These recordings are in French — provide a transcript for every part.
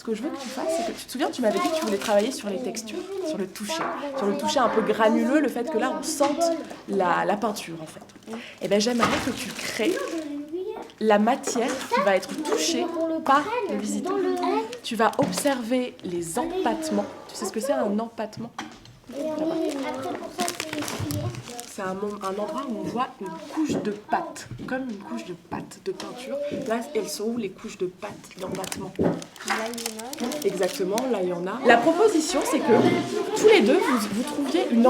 ce que je veux que tu fasses, c'est que tu te souviens, tu m'avais dit que tu voulais travailler sur les textures, sur le toucher un peu granuleux, le fait que là on sente la peinture en fait. Et bien j'aimerais que tu crées la matière qui va être touchée par le visiteur. Tu vas observer les empattements. Tu sais ce que c'est un empattement? C'est un endroit où on voit une couche de pâte, comme une couche de pâte de peinture. Là, elles sont où les couches de pâte d'empattement? Là, il y en a. Exactement, là il y en a. La proposition, c'est que tous les deux, vous trouviez une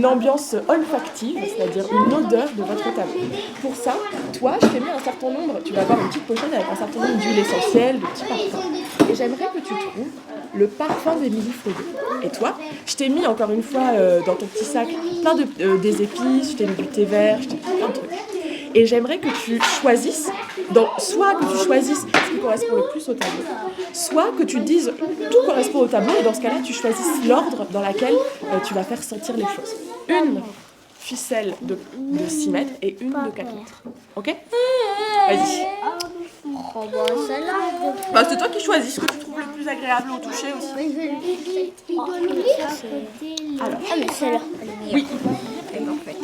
ambiance olfactive, c'est-à-dire une odeur de votre tableau. Pour ça, toi, je t'ai mis un certain nombre, tu vas avoir une petite pochette avec un certain nombre d'huiles essentielles, de petits parfums. Et j'aimerais que tu trouves le parfum d'Émilie Frodé. Et toi, je t'ai mis encore une fois dans ton petit sac plein des épices, je t'ai mis du thé vert, je t'ai mis plein de trucs. Et j'aimerais que tu choisisses, soit que tu choisisses ce qui correspond le plus au tableau, soit que tu te dises tout correspond au tableau, et dans ce cas-là, tu choisisses l'ordre dans lequel tu vas faire sentir les choses. Une ficelle de 6 mètres et une de 4 mètres. Ok? Vas-y. Oh, bah, celle-là. Bah, c'est toi qui choisis ce que tu trouves le plus agréable au toucher aussi. Alors, mais celle-là. oui. En fait.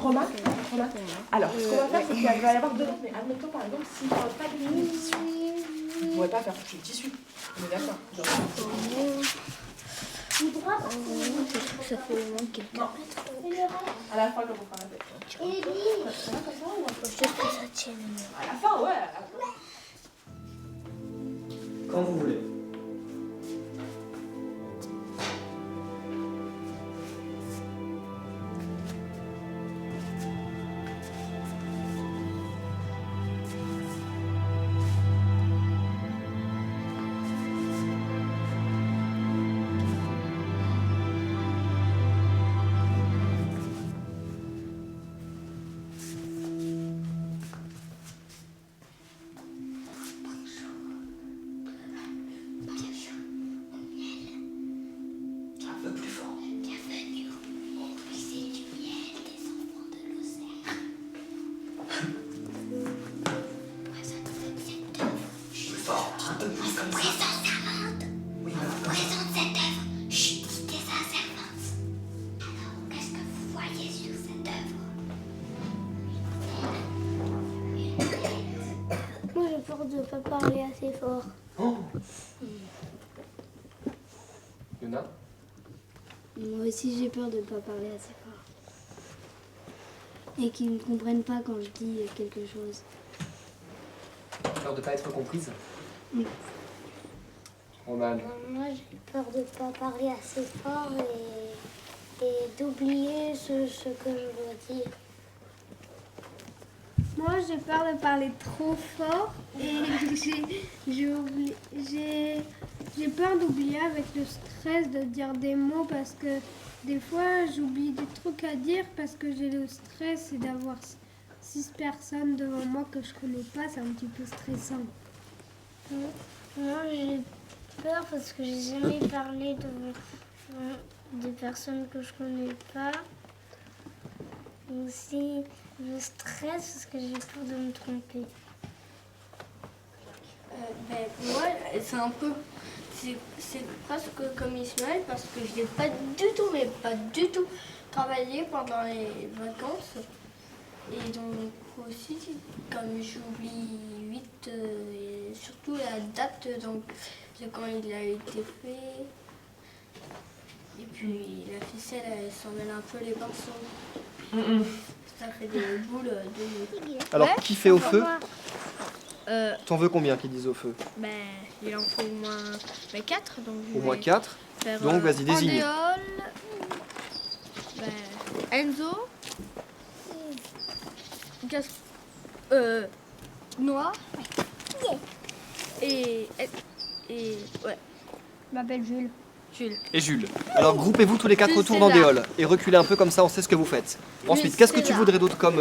Remarque. Alors, ce qu'on va faire, c'est qu'il va y avoir deux. Mais admettons par exemple, s'il n'y a pas de tissu, vous ne pourrez pas faire toucher le tissu. On est d'accord? Ça fait au moins quelques mètres. À la fin, quand on fera la tête. Juste que ça tienne. À la fin, ouais. À la fin. Quand vous voulez. Moi, j'ai peur de ne pas parler assez fort. Oh. Yona? Moi aussi, j'ai peur de ne pas parler assez fort. Et qu'ils ne comprennent pas quand je dis quelque chose. Peur de ne pas être comprise? Oui. Romane? Moi, j'ai peur de ne pas parler assez fort et d'oublier ce que je dois dire. Moi, j'ai peur de parler trop fort et j'ai peur d'oublier avec le stress de dire des mots parce que des fois, j'oublie des trucs à dire parce que j'ai le stress et d'avoir 6 personnes devant moi que je connais pas, c'est un petit peu stressant. Moi, j'ai peur parce que j'ai jamais parlé devant des personnes que je connais pas. Aussi, je stresse parce que j'ai peur de me tromper. Moi, c'est un peu... C'est presque comme Ismaël parce que je n'ai pas du tout travaillé pendant les vacances. Et donc aussi, comme j'oublie vite, et surtout la date donc, de quand il a été fait. Et puis la ficelle, elle s'en mêle un peu les pinceaux. Ça fait des boules de nuit. Alors, qui fait au feu? T'en veux combien qui disent au feu? Il en faut au moins 4. Donc Au moins 4. Donc, vas-y, désigne. Andéol, Enzo, Noah et ouais. Je m'appelle Jules. Et Jules. Alors, groupez-vous tous les 4 autour d'Andéol et reculez un peu comme ça, on sait ce que vous faites. Ensuite, qu'est-ce que tu voudrais d'autre comme...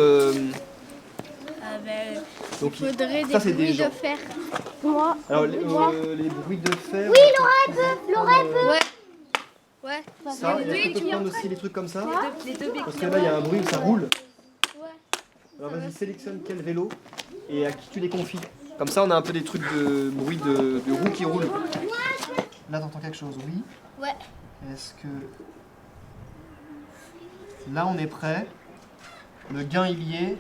Donc, il faudrait ça, des c'est bruits gens. de fer. Moi, Alors, les bruits de fer... Oui, Laura peut. Ouais. Ça, et est-ce que tu peux prendre aussi les trucs comme ça? Parce que là, il y a un bruit où ça roule. Alors, vas-y, sélectionne quel vélo et à qui tu les confies. Comme ça, on a un peu des trucs de bruit de roues qui roulent. Là, t'entends quelque chose, oui? Ouais. Est-ce que... Là, on est prêt. Le gain, il y est.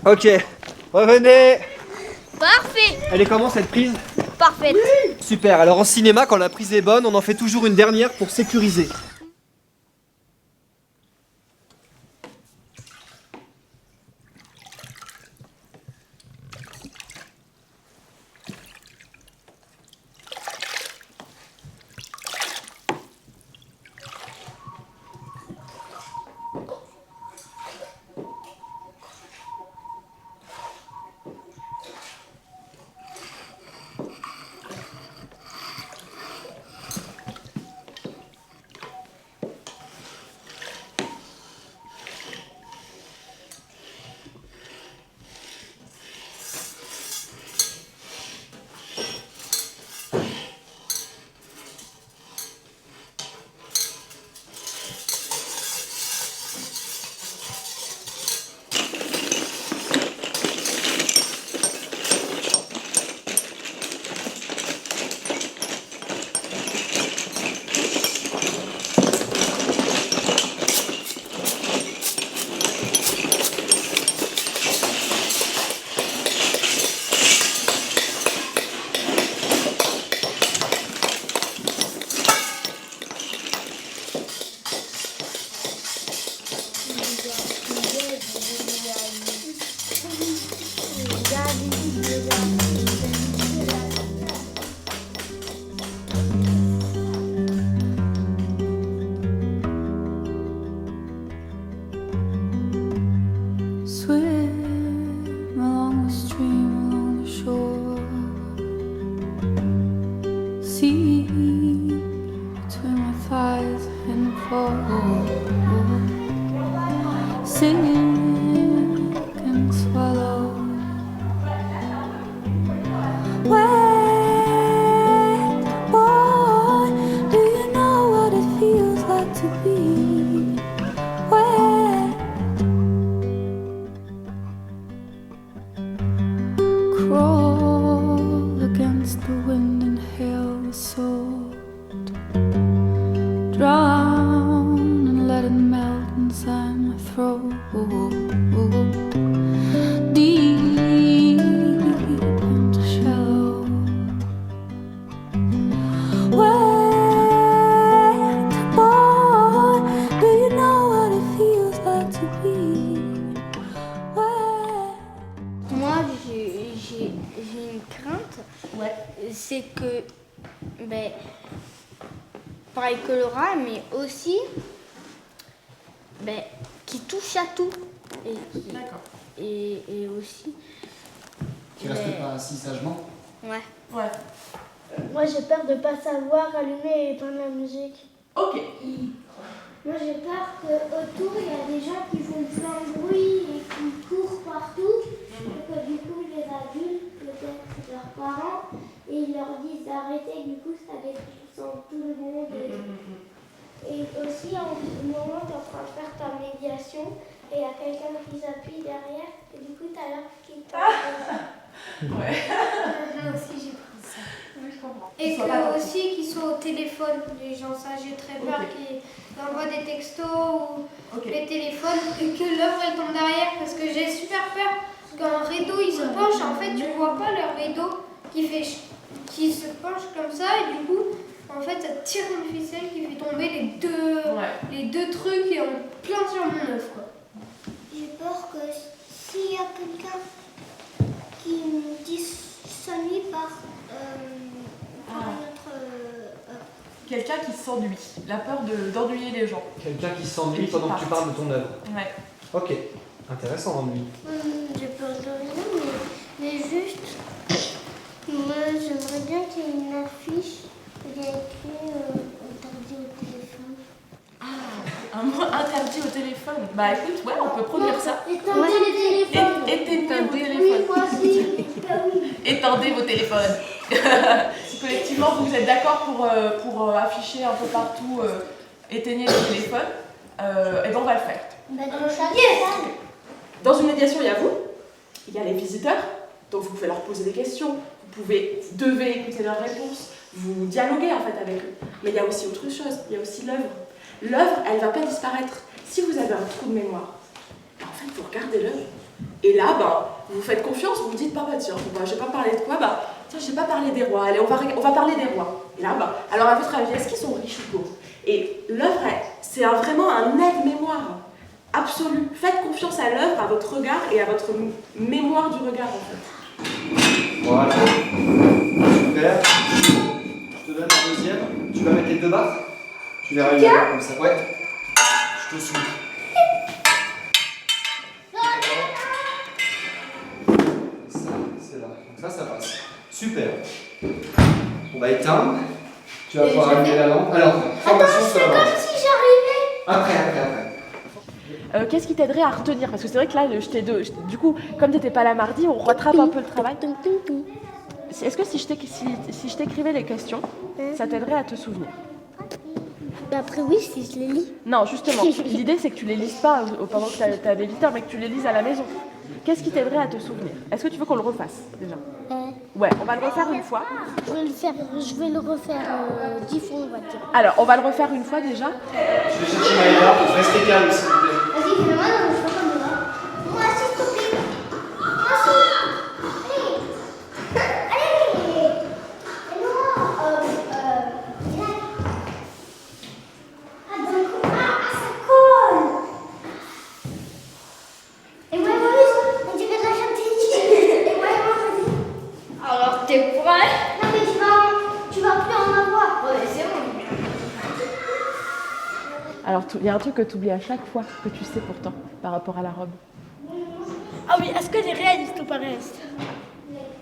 Ok, revenez. Parfait. Elle est comment cette prise? Parfaite. Super, alors en cinéma, quand la prise est bonne, on en fait toujours une dernière pour sécuriser. Swim along the stream, along the shore. See between my thighs and the floor. Sink and swallow. Wait, boy, do you know what it feels like to be wet? Crawl against the wind and hail the salt. Drown and let it melt inside my throat. Deep and shallow. Wait, boy, do you know what it feels like to be wet? Moi, j'ai une crainte. Ouais. C'est que, ben, pareil que Laura, mais aussi, ben, qui touche à tout. D'accord. Et aussi. Qui reste pas assis sagement. Ouais. Ouais. Moi j'ai peur de pas savoir allumer et éteindre la musique. Ok. Moi j'ai peur qu'autour il y a des gens qui font plein de bruit et qui courent partout. Et que du coup les adultes, peut-être leurs parents, et ils leur disent d'arrêter, du coup ça descend tout le monde. Et aussi en ce moment tu es en train de faire ta médiation et il y a quelqu'un qui s'appuie derrière et du coup tu as l'air qui Ouais. Moi aussi j'ai pris ça. Oui, je comprends. Et que aussi qu'ils soient au téléphone, les gens, ça j'ai très peur qu'ils envoient des textos ou les téléphones et que l'œuvre elle tombe derrière parce que j'ai super peur qu'un rideau il se penche, en fait tu vois pas le rideau qui se penche comme ça et du coup en fait ça tire une ficelle qui fait tomber les deux trucs et on plein sur mon œuvre quoi. J'ai peur que s'il y a quelqu'un qui nous s'ennuie par notre Quelqu'un qui s'ennuie. La peur d'ennuyer les gens. Quelqu'un qui s'ennuie pendant que tu parles de ton œuvre. Ouais. Ok. Intéressant, lui. J'ai peur de rien, mais juste, moi j'aimerais bien qu'il y ait une affiche où il y a écrit interdit au téléphone. Un mot interdit au téléphone. Bah écoute, ouais, on peut produire ça. Étendez les téléphones. Éteignez vos Oui, téléphones. moi aussi. Étendez vos téléphones. Si collectivement vous êtes d'accord pour afficher un peu partout éteignez vos téléphones, et ben on va le faire. Dans une médiation, il y a vous, il y a les visiteurs, donc vous pouvez leur poser des questions, vous devez écouter leurs réponses, vous dialoguez en fait avec eux. Mais il y a aussi autre chose, il y a aussi l'œuvre. L'œuvre, elle ne va pas disparaître. Si vous avez un trou de mémoire, en fait, vous regardez l'œuvre. Et là, vous faites confiance, vous vous dites, tiens, je vais pas parler de quoi, tiens, je vais pas parler des rois, allez, on va parler des rois. Et là, alors à votre avis, est-ce qu'ils sont riches ou pauvres? Et l'œuvre, c'est vraiment un aide-mémoire absolu. Faites confiance à l'œuvre, à votre regard et à votre mémoire du regard, en fait. Voilà. Super. Je te donne un deuxième. Tu vas mettre les deux barres. Tu verras une barre comme ça. Ouais. Je te suis. Ça, c'est là. Donc ça passe. Super. On va éteindre. Tu vas pouvoir allumer la lampe. Alors, formation sur la lampe. Si j'arrivais. Après. Qu'est-ce qui t'aiderait à retenir? Parce que c'est vrai que là, du coup, comme tu n'étais pas là mardi, on rattrape un peu le travail. Est-ce que si je t'écrivais les questions, ça t'aiderait à te souvenir? Après oui, si je les lis. Non, justement, l'idée c'est que tu les lises pas pendant que tu as des visiteurs, mais que tu les lises à la maison. Qu'est-ce qui t'aiderait à te souvenir? Est-ce que tu veux qu'on le refasse déjà? Ouais, on va le refaire une fois. Je vais le refaire 10 fois, on va dire. Alors, on va le refaire une fois déjà. Je vais chercher Maëla. Restez calme, s'il vous plaît. Vas-y, fais-le moi, non, je fais comme ça. Moi aussi, s'il te plaît. Moi aussi. Allez. Et non, ça colle. Et moi, on dirait de la chantilly. Et moi, Alors, t'es prêt? non, mais tu vas plus en avoir. Ouais, c'est bon. Alors, il y a un truc que tu oublies à chaque fois, que tu sais pourtant, par rapport à la robe. Ah oui, est-ce que c'est réaliste ou pas réaliste?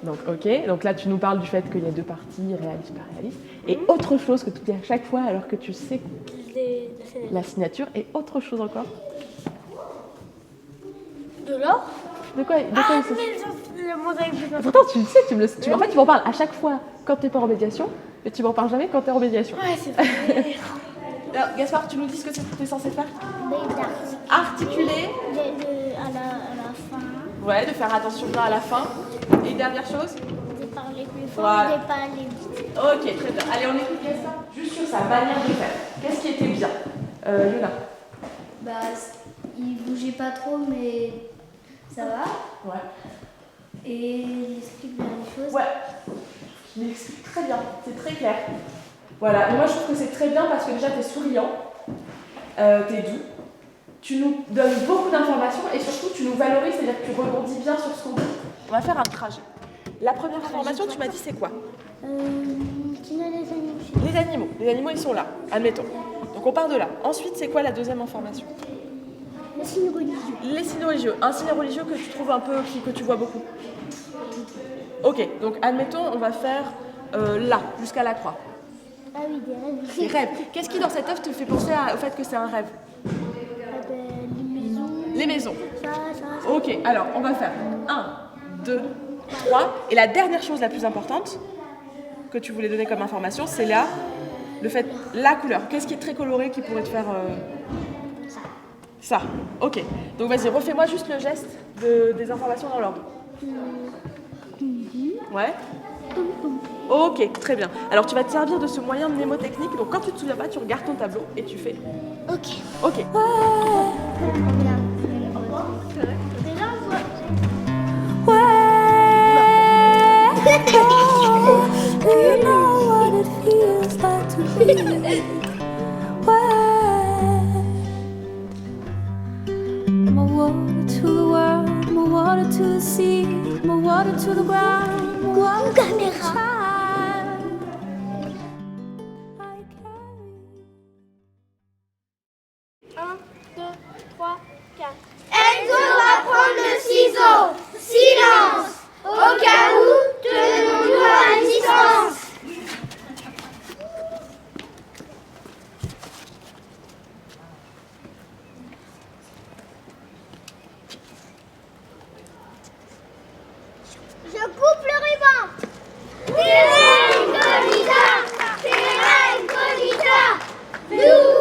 Donc, ok. Donc là, tu nous parles du fait qu'il y a deux parties, réaliste, pas réaliste. Et autre chose que tu dis à chaque fois, alors que tu sais la signature, et autre chose encore. De l'or? De quoi Ah, il mais le mosaïque de Pourtant, tu le sais, en fait, tu m'en parles à chaque fois quand tu n'es pas en médiation, et tu m'en parles jamais quand tu es en médiation. Ouais, c'est vrai. Alors, Gaspard, tu nous dis ce que tu es censé faire? D'articuler Articuler. à la fin, Ouais, de faire attention bien à la fin. Et dernière chose? de parler plus fort, Voilà. de parler vite. Ok, très bien. Allez, on écoute Gaspard juste sur sa manière de faire. Qu'est-ce qui était bien? Luna. Bah, il bougeait pas trop, mais ça va. Ouais. Et il explique bien les choses. Ouais. Il explique très bien, c'est très clair. Voilà, et moi je trouve que c'est très bien parce que déjà tu es souriant, tu es doux, tu nous donnes beaucoup d'informations et surtout tu nous valorises, c'est-à-dire que tu rebondis bien sur ce qu'on dit. On va faire un trajet. La première information, tu m'as dit c'est quoi? Qui a les animaux? Les animaux. Les animaux ils sont là, admettons. Donc on part de là. Ensuite, c'est quoi la deuxième information? Les signes religieux. Les signes religieux. Un signe religieux que tu trouves un peu, que tu vois beaucoup. Ok, donc admettons, on va faire là, jusqu'à la croix. Ah oui, des rêves. Les rêves. Qu'est-ce qui dans cette œuvre te fait penser au fait que c'est un rêve? Les maisons. Les maisons. Ça. Ok, alors on va faire 1, 2, 3. Et la dernière chose la plus importante que tu voulais donner comme information, c'est là, le fait, la couleur. Qu'est-ce qui est très coloré qui pourrait te faire... Ça. Ok. Donc vas-y, refais-moi juste le geste des informations dans l'ordre. Ouais. Ok, très bien. Alors tu vas te servir de ce moyen mnémotechnique. Donc quand tu te souviens pas, tu regardes ton tableau et tu fais. Ok. Ok. Déjà, on voit. Do you know what it feels like to be where my water to the world, my water to the sea, my water to the ground, my water to the child I carry. 1, 2, 3, 4. Enzo va Arnaud, silence. Au cas où, tenons-nous à distance. Je coupe le ruban. Terra incognita. Nous,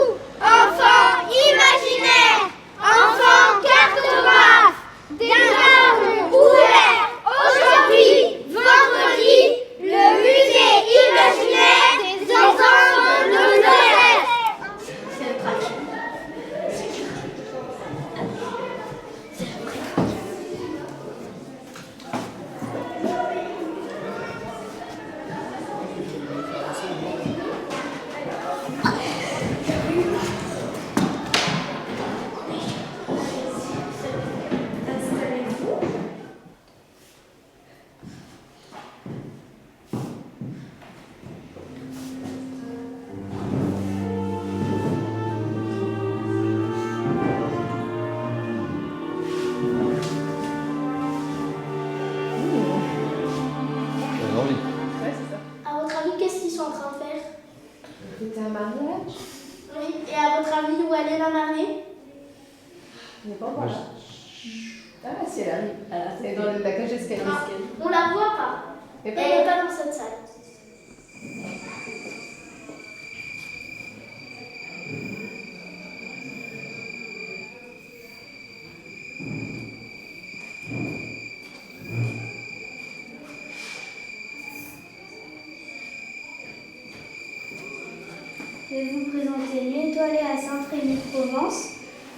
enfants imaginaires, enfants cartographes, démarrons ouvert aujourd'hui, vendredi, le musée imaginaire des enfants de l'Ouest. À votre avis, qu'est-ce qu'ils sont en train de faire? C'était un mariage? Oui. Et à votre avis, où elle est la mariée? Je n'ai pas voir là. Ah bah si, elle arrive. Elle est dans la cage d'escalier. On la voit pas. Et Elle n'est pas dans cette salle. Je vais vous présenter Nuit étoilée à Saint-Rémy-de-Provence,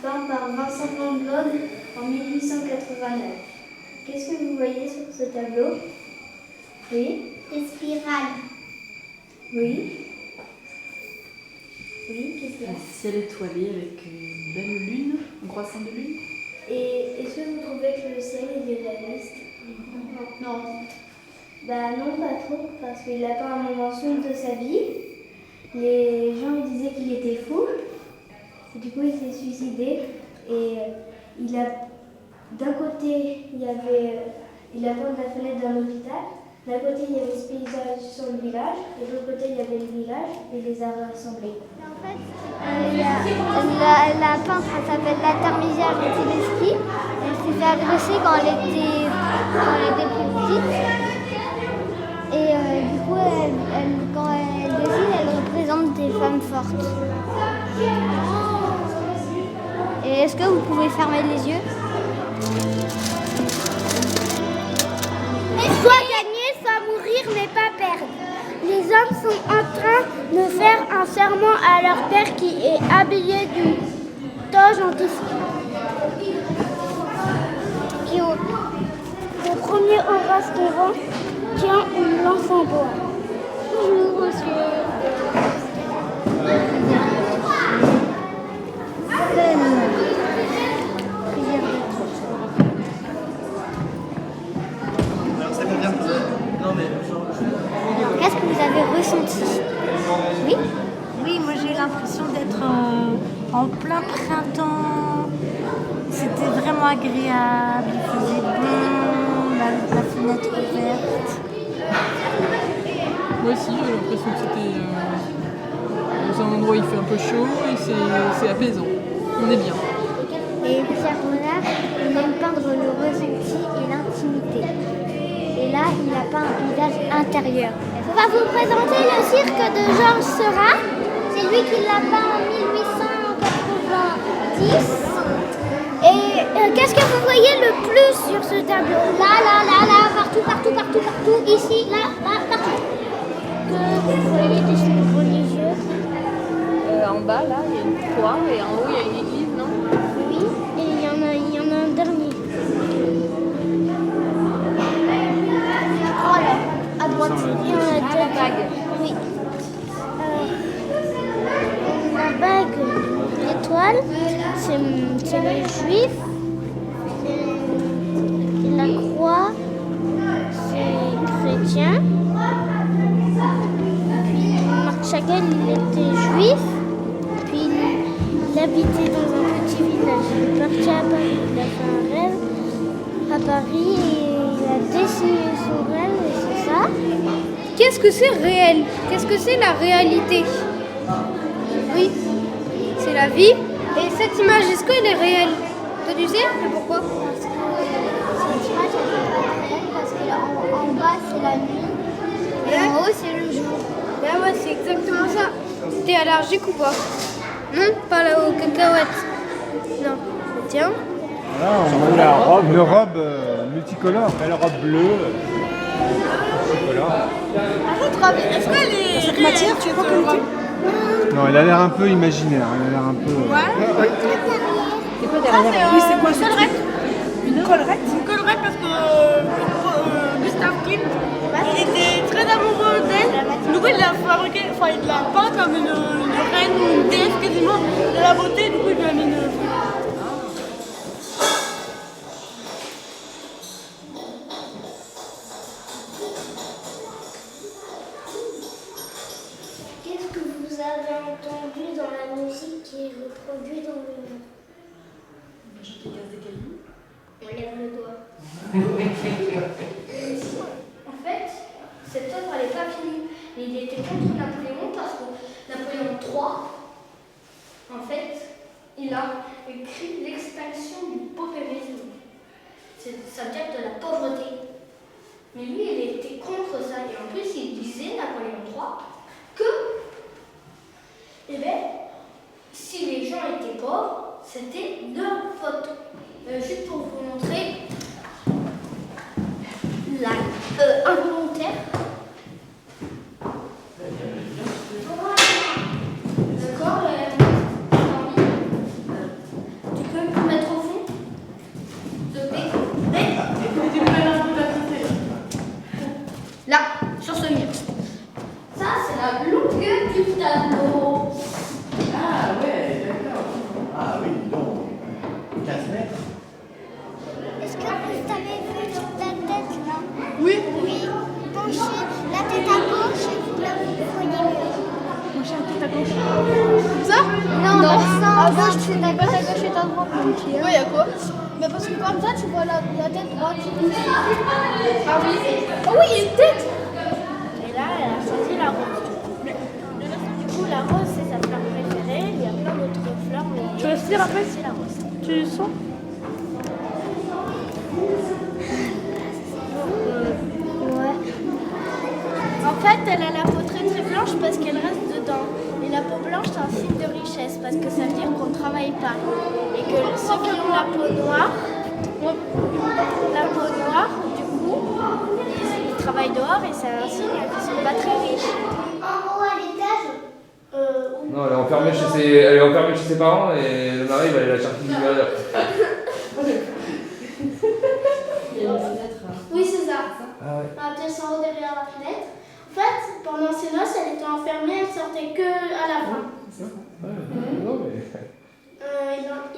peint par Vincent van Gogh en 1889. Qu'est-ce que vous voyez sur ce tableau? Oui? Des spirales. Oui? Oui, qu'est-ce qu'il y a? Un ciel étoilé avec une belle lune, un croissant de lune. Et est-ce que vous trouvez que le ciel est réaliste? Non. Bah non, pas trop, parce qu'il a pas un moment sombre de sa vie. Les gens lui disaient qu'il était fou. Et du coup, il s'est suicidé. Et il a, d'un côté, il a peint la fenêtre d'un hôpital. D'un côté, il y avait ce paysage sur le village. Et de l'autre côté, il y avait le village et les arbres rassemblés. En fait, la peintre, elle s'appelle Artemisia Gentileschi. Elle s'est fait agresser quand elle était plus petite. Et du coup, quand elle dessine, elle représente des femmes fortes. Et est-ce que vous pouvez fermer les yeux? Soit gagner, soit mourir, mais pas perdre. Les hommes sont en train de faire un serment à leur père qui est habillé d'une toge en tissu. Qui le premier Horace Guérin tient une lance en bois. Bonjour, monsieur. Qu'est-ce que vous avez ressenti? Oui? Oui, moi j'ai l'impression d'être en plein printemps. C'était vraiment agréable, il faisait bon, la fenêtre ouverte. Moi aussi, j'ai l'impression que c'était dans un endroit où il fait un peu chaud et c'est apaisant. On est bien. Et Pierre Bonnard, il aime peindre le ressenti et l'intimité. Et là, il a peint un paysage intérieur. On va vous présenter le cirque de Georges Seurat. C'est lui qui l'a peint en 1890. Et qu'est-ce que vous voyez le plus sur ce tableau? Là, partout, ici, là, partout. Que vous voyez des signes religieux? En bas, là, il y a une croix et en haut, il y a une église, non? Oui, et il y en a un dernier. Oh là, à droite, il y en a deux. La bague. Oui. La bague, l'étoile, c'est les juifs. Et la croix, c'est chrétien. Puis Marc Chagall, il était juif. Puis il habitait dans un petit village. Il est parti à Paris, il a fait un rêve. à Paris et il a dessiné son rêve et c'est ça. Qu'est-ce que c'est réel? Qu'est-ce que c'est la réalité? Oui, c'est la vie. Et cette image, est-ce qu'elle est réelle? Toi, tu sais? Et pourquoi? Parce que cette image elle est pas réelle parce qu'en bas c'est la nuit et en haut c'est le jour. Ben ouais, c'est exactement ça. T'es allergique ou pas? Non, pas là aux cacahuètes. Non. Tiens. Là, on voit la robe, une robe multicolore, belle robe bleue. Multicolore. Est-ce qu'elle est Cette matière, tu veux pas que Non, elle a l'air un peu imaginaire. Elle a l'air un peu. C'est quoi derrière? Oui, c'est quoi ce truc? Une collerette? Une collerette parce que Gustave Klimt, il était très amoureux d'elle. Du coup, il l'a fabriqué, enfin, il l'a peint comme une reine ou une déesse quasiment de la beauté. Du coup, il lui a mis une. Qu'est-ce que vous avez entendu dans la musique qui est reproduite dans le monde? On lève le doigt. En fait, cette œuvre, elle n'est pas finie. Il était contre Napoléon parce que Napoléon III, en fait, il a écrit l'extinction du paupérisme. Ça veut dire de la pauvreté. Mais lui, il était contre ça. Et en plus, il disait, Napoléon III, que, eh bien, si les gens étaient pauvres, c'était leur faute. Juste pour vous montrer involontaire. D'accord, tu peux me mettre au fond? S'il te plaît. Là, sur ce mur. Ça, c'est la longueur du tableau. Ah ouais, d'accord. Ah oui, donc 15 mètres. Est-ce que vous avez vu toute la tête là? Oui. Oui. Penchez la tête à gauche et vous la voyez mieux. Pencher la tête à gauche. Comme ça? Non, à gauche, c'est à gauche et à droite. Oui, à quoi? Mais parce que comme ça, tu vois la tête droite. Ah oui? Ah oui, il y a une tête! Et là, elle a choisi la rose. Du coup, la rose, c'est sa fleur préférée. Il y a plein d'autres fleurs, mais Tu respires un peu? c'est la rose. Tu le sens? Ouais. En fait, elle a la peau très très blanche parce qu'elle reste dedans. Et la peau blanche, c'est un signe de richesse parce que ça veut dire qu'on ne travaille pas. Et que ceux qui ont la peau noire, du coup, ils travaillent dehors et c'est un signe qu'ils ne sont pas très riches. En haut à l'étage, Non, elle est enfermée chez ses parents et le mari va aller la chercher du derrière. Il y a une fenêtre. oui, c'est ça. Ah ouais. On va peut-être s'en haut derrière la fenêtre. En fait, pendant ses noces, elle était enfermée, elle sortait que à la fin. Non, mais...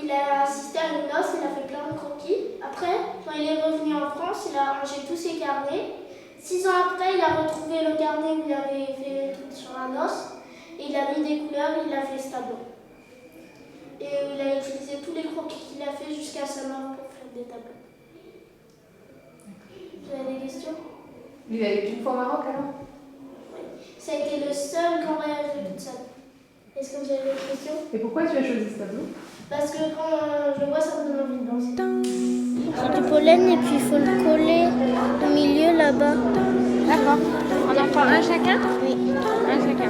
Il a assisté à une noce, il a fait plein de croquis. Après, quand il est revenu en France, il a rangé tous ses carnets. 6 ans après, il a retrouvé le carnet où il avait fait tout sur la noce. Et il a mis des couleurs, il a fait ce tableau. Et il a utilisé tous les croquis qu'il a fait jusqu'à sa mort pour faire des tableaux. Vous avez des questions? Il a été une fois au Maroc alors? Ça a été le seul grand voyage de toute sa vie. Est-ce que vous avez des questions? Et pourquoi tu as choisi ce tableau? Parce que quand je le vois, ça me donne envie de danser. C'est du pollen et puis il faut le coller au milieu là-bas. D'accord. On en prend un chacun? Oui. Un chacun.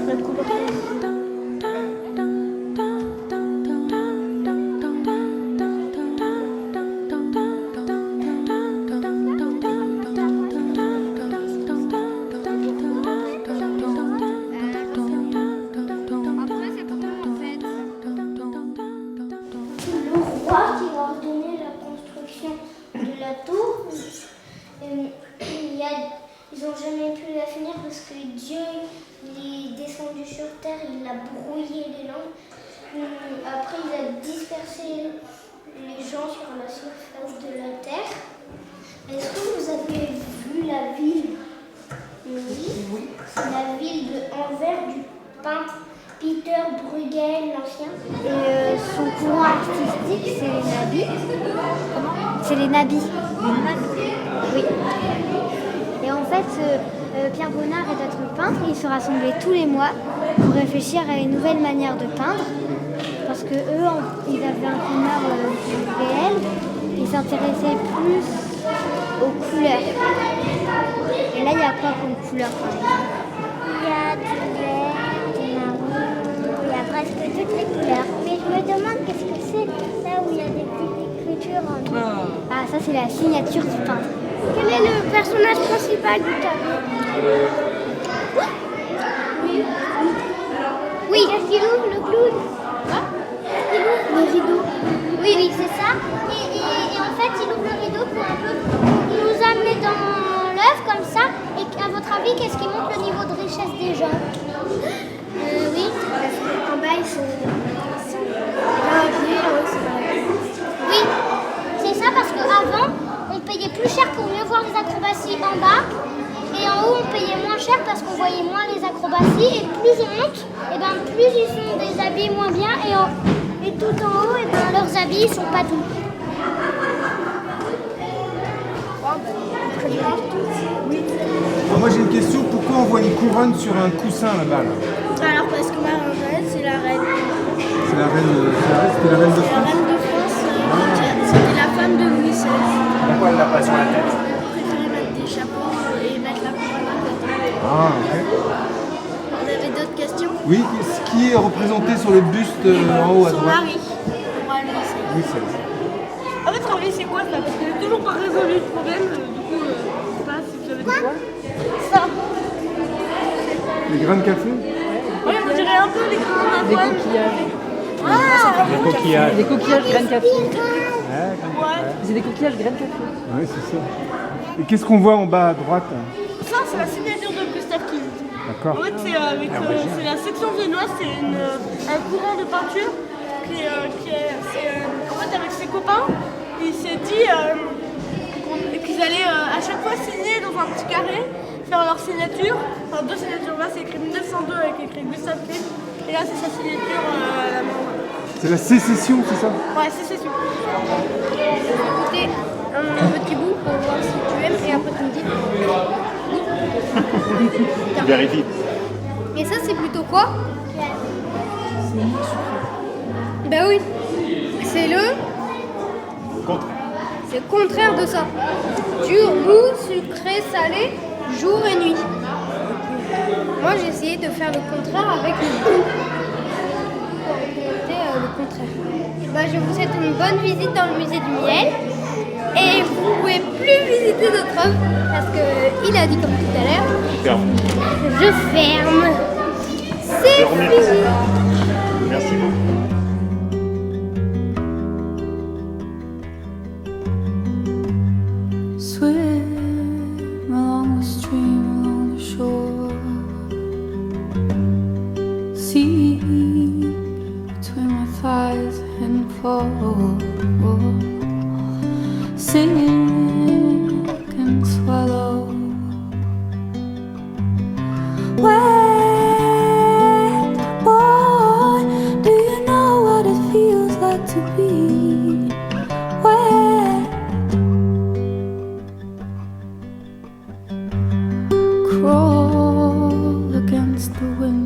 Le roi qui a ordonné la construction de la tour, ils n'ont jamais pu la finir parce que Dieu il est descendu sur terre, il a brouillé les langues. Après, il a dispersé les gens sur la surface de la terre. Est-ce que vous avez vu la ville? Oui. C'est la ville de Anvers du peintre Peter Bruegel l'ancien. Et son courant artistique, c'est les nabis. Comment? C'est les nabis. Oui. Et en fait, Pierre Bonnard et d'autres peintres, ils se rassemblaient tous les mois pour réfléchir à une nouvelle manière de peindre. Parce que eux, ils avaient un connard réel, ils s'intéressaient plus aux couleurs. Et là, il y a quoi comme couleur par exemple? Il y a du vert, du marron, il y a presque toutes les couleurs. Mais je me demande qu'est-ce que c'est là où il y a des petites écritures en dessous. Ah, ça c'est la signature du peintre. Quel est le personnage principal du tableau? Oui. Qu'est-ce qu'il ouvre, le clown? Quoi? Il ouvre le rideau. Oui, oui, c'est ça. Et en fait, il ouvre le rideau pour un peu nous amener dans l'œuvre comme ça. Et à votre avis, qu'est-ce qui montre le niveau de richesse des gens? Oui, parce qu'en bas, ils sont oui, c'est ça parce qu'avant, on payait plus cher pour mieux voir les acrobaties en bas. Et en haut, on payait moins cher parce qu'on voyait moins les acrobaties. Et plus on monte, et ben plus ils sont déshabillés moins bien. Et tout en haut, et ben leurs habits ils sont pas doux. Alors moi j'ai une question, pourquoi on voit une couronne sur un coussin là-bas là? Alors parce que ma reine, c'est la reine. C'était la reine de France. La reine de France, c'était la femme de Louis XVI. Pourquoi elle l'a pas sur la tête? Elle préférait mettre des chapeaux et mettre la couronne à côté. Ah ok. Vous avez d'autres questions? Oui, ce qui est représenté sur le buste en haut à Son droite? mari. Moi, Louis XVI. Oui, c'est ça. En fait, Henri, c'est quoi ça? Parce que j'ai toujours pas résolu le problème. Du coup, je sais pas si vous avez dit quoi. Ça. Les grains de café? Oui, on dirait un peu les grains Des d'avoine. coquillages. Des coquillages. Des coquillages graines de café. Ouais. C'est des coquillages graines de café. Oui, c'est ça. Et qu'est-ce qu'on voit en bas à droite? Ça, c'est la signature de Gustave Klimt. D'accord. En fait, c'est la section viennoise, c'est un courant de peinture en fait, avec ses copains, il s'est dit qu'ils allaient à chaque fois signer dans un petit carré, faire leur signature. Enfin, deux signatures, là c'est écrit 1902 avec écrit Gustave Klimt, et là c'est sa signature à la main. C'est la sécession, c'est ça? Ouais, sécession. Écoutez, un petit bout pour voir si tu aimes et après tu me dis. Vérifie. Et ça c'est plutôt quoi? Ben oui, c'est le c'est le contraire de ça. Dur, mou, sucré, salé, jour et nuit. Moi j'ai essayé de faire le contraire avec le goût. Le contraire. Ben, je vous souhaite une bonne visite dans le musée du miel. Et vous pouvez plus visiter notre œuvre parce qu'il a dit comme tout à l'heure. Je ferme. C'est fini. Merci beaucoup. Swim along the stream, along the shore. See between my thighs and fall. Sink and swallow. Wet boy, do you know what it feels like to be wet? Crawl against the wind.